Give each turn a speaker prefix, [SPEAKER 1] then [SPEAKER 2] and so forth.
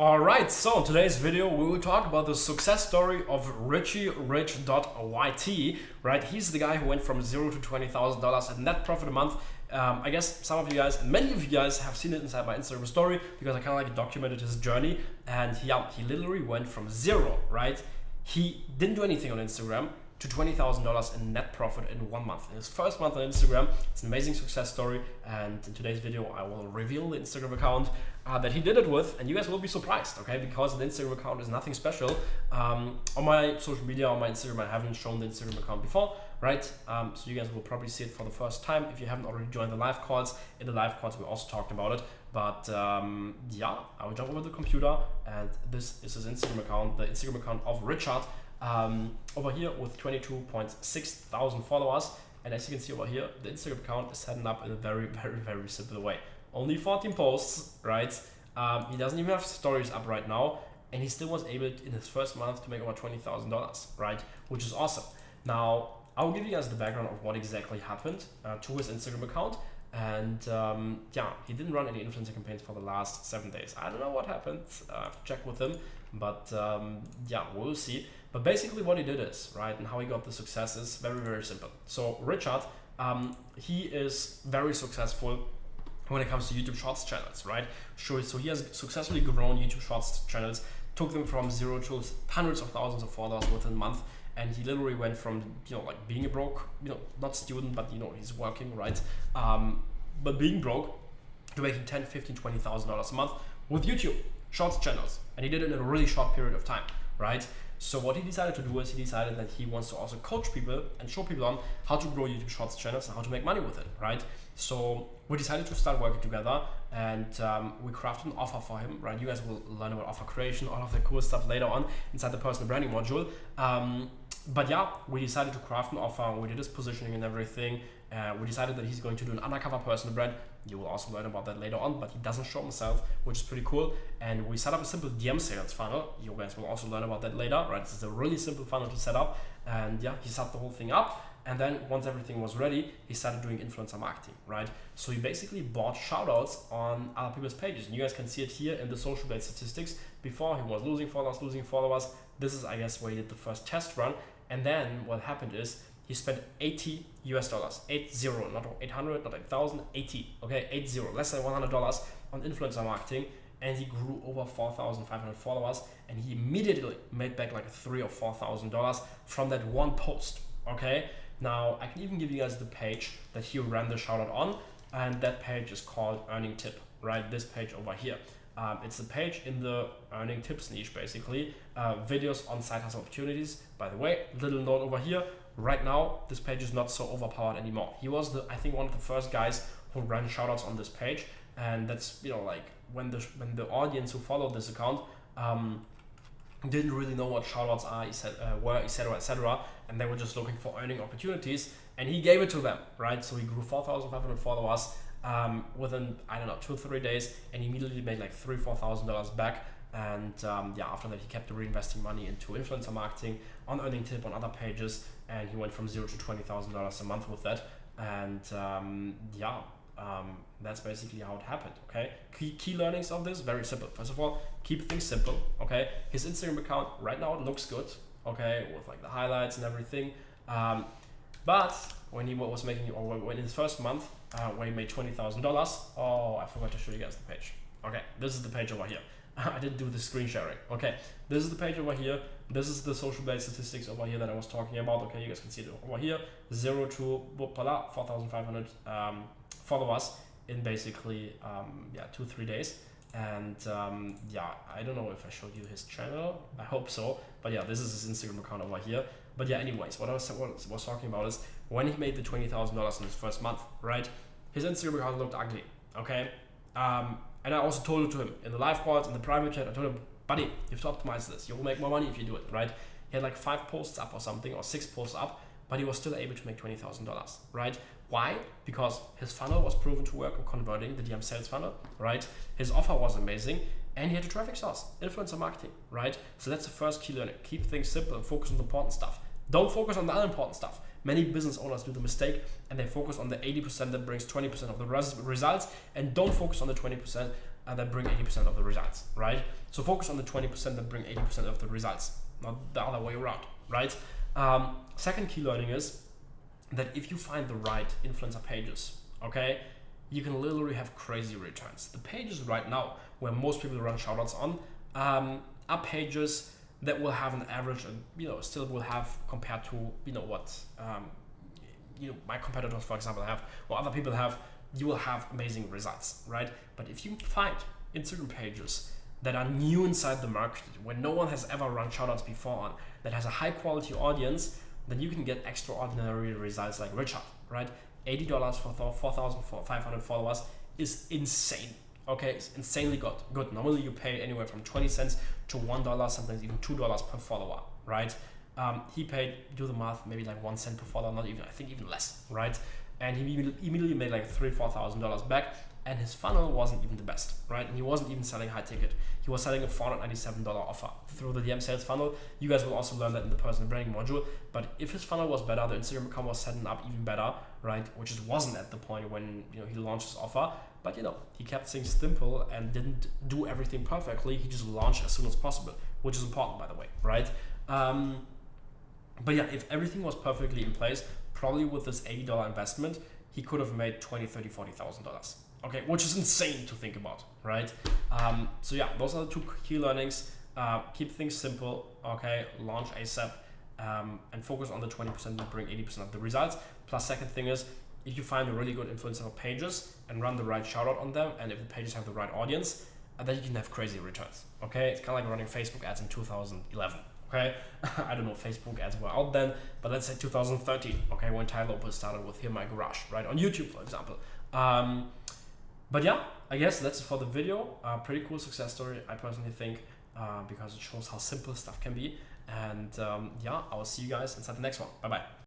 [SPEAKER 1] Alright, so in today's video we will talk about the success story of RichieRich.yt, right? He's the guy who went from $0 to $20,000 in net profit a month. I guess some of you guys, and many of you guys, have seen it inside my Instagram story because I kind of like documented his journey. And he literally went from zero, right? He didn't do anything on Instagram to $20,000 in net profit in 1 month. In his first month on Instagram, it's an amazing success story. And in today's video, I will reveal the Instagram account that he did it with, and you guys will be surprised, okay? Because the Instagram account is nothing special. On my social media, on my Instagram, I haven't shown the Instagram account before, right? So you guys will probably see it for the first time if you haven't already joined the live calls. In the live calls, we also talked about it. But yeah, I will jump over the computer, and this is his Instagram account, the Instagram account of Richard. Over here with 22.6 thousand followers, and as you can see over here, the Instagram account is set up in a very simple way. Only 14 posts, right? He doesn't even have stories up right now, and he still was able in his first month to make over $20,000, right? Which is awesome. Now I'll give you guys the background of what exactly happened to his Instagram account. And yeah, he didn't run any influencer campaigns for the last 7 days. I don't know what happened. I have to check with him, but yeah, we'll see. But basically what he did is, right, and how he got the success is very simple. So Richard, he is very successful when it comes to YouTube Shorts channels, right? Sure. So he has successfully grown YouTube Shorts channels, took them from zero to hundreds of thousands of followers within a month. And he literally went from, like being a broke, not student, but he's working, right? But being broke to making $10, $15, $20,000 a month with YouTube Shorts channels. And he did it in a really short period of time, right? So what he decided to do is he decided that he wants to also coach people and show people on how to grow YouTube Shorts channels and how to make money with it, right? So we decided to start working together, and we crafted an offer for him, right? You guys will learn about offer creation, all of the cool stuff later on inside the personal branding module. But yeah, we decided to craft an offer. We did his positioning and everything. We decided that he's going to do an undercover personal brand. You will also learn about that later on, but he doesn't show himself, which is pretty cool. And we set up a simple DM sales funnel. You guys will also learn about that later, right? This is a really simple funnel to set up. And yeah, he set the whole thing up. And then once everything was ready, he started doing influencer marketing, right? So he basically bought shoutouts on other people's pages. And you guys can see it here in the social blade statistics. Before he was losing followers. This is, I guess, where he did the first test run. And then what happened is he spent $80, 80, not 800, not 8,000, 80, okay, 80, less than $100 on influencer marketing. And he grew over 4,500 followers, and he immediately made back like $3,000 or $4,000 from that one post, okay? Now, I can even give you guys the page that he ran the shoutout on, and that page is called Earning Tip, right? This page over here. It's a page in the earning tips niche, basically. Videos on side hustle opportunities. By the way, little note over here. Right now, this page is not so overpowered anymore. He was, I think, one of the first guys who ran shoutouts on this page, and that's like when the audience who followed this account didn't really know what shoutouts are, were, etc., and they were just looking for earning opportunities, and he gave it to them, right? So he grew 4,500 followers within, I don't know, 2 or 3 days, and immediately made like $3,000, $4,000 back. And yeah, after that he kept reinvesting money into influencer marketing, on Earning Tip, on other pages, and he went from $0 to $20,000 a month with that. And yeah, that's basically how it happened, okay? Key learnings of this, very simple. First of all, keep things simple, okay? His Instagram account right now, it looks good, okay, with like the highlights and everything. But when he was making, or when in his first month, where he made $20,000, oh, I forgot to show you guys the page. Okay, this is the page over here. I didn't do the screen sharing. Okay, this is the page over here. This is the social blade statistics over here that I was talking about. Okay, you guys can see it over here. 0 to 4,500 followers in basically 2-3 days. And yeah, I don't know if I showed you his channel. I hope so. But yeah, this is his Instagram account over here. But yeah, anyways, what I was talking about is when he made the $20,000 in his first month, right? His Instagram account looked ugly. Okay. And I also told it to him in the live calls, in the private chat. I told him, buddy, you have to optimize this. You will make more money if you do it, right? He had like 5 posts up or something, or 6 posts up, but he was still able to make $20,000, right? Why? Because his funnel was proven to work on converting, the DM sales funnel, right? His offer was amazing, and he had a traffic source, influencer marketing, right? So that's the first key learning. Keep things simple and focus on the important stuff. Don't focus on the unimportant stuff. Many business owners do the mistake and they focus on the 80% that brings 20% of the results, and don't focus on the 20% that bring 80% of the results, right? So focus on the 20% that bring 80% of the results, not the other way around, right? Second key learning is that if you find the right influencer pages, okay, you can literally have crazy returns. The pages right now where most people run shoutouts on are pages that will have an average, and still will have, compared to what my competitors, for example, have, or other people have, you will have amazing results, right? But if you find Instagram pages that are new inside the market, where no one has ever run shoutouts before on, that has a high quality audience, then you can get extraordinary results like Richard, right? $80 for 4,500 followers is insane. Okay, it's insanely good. Normally you pay anywhere from 20 cents to $1, sometimes even $2 per follower, right? He paid, do the math, maybe like 1 cent per follower, not even, I think even less, right? And he immediately made like $3,000-4,000 back, and his funnel wasn't even the best, right? And he wasn't even selling high ticket. He was selling a $497 offer through the DM sales funnel. You guys will also learn that in the personal branding module. But if his funnel was better, the Instagram account was setting up even better, right? Which it wasn't at the point when he launched his offer. But he kept things simple and didn't do everything perfectly. He just launched as soon as possible, which is important, by the way, right? But yeah, if everything was perfectly in place, probably with this $80 investment, he could have made $20,000, $30,000, $40,000. Okay, which is insane to think about, right? So yeah, those are the two key learnings. Keep things simple, okay? Launch ASAP, and focus on the 20% that bring 80% of the results. Plus, second thing is, if you find a really good influencer pages and run the right shout out on them, and if the pages have the right audience, then you can have crazy returns, okay? It's kind of like running Facebook ads in 2011, okay? I don't know if Facebook ads were out then, but let's say 2013, okay, when Tai Lopez started with Here My Garage, right, on YouTube, for example. But yeah, I guess that's it for the video. Pretty cool success story, I personally think, because it shows how simple stuff can be. And yeah, I will see you guys inside the next one. Bye-bye.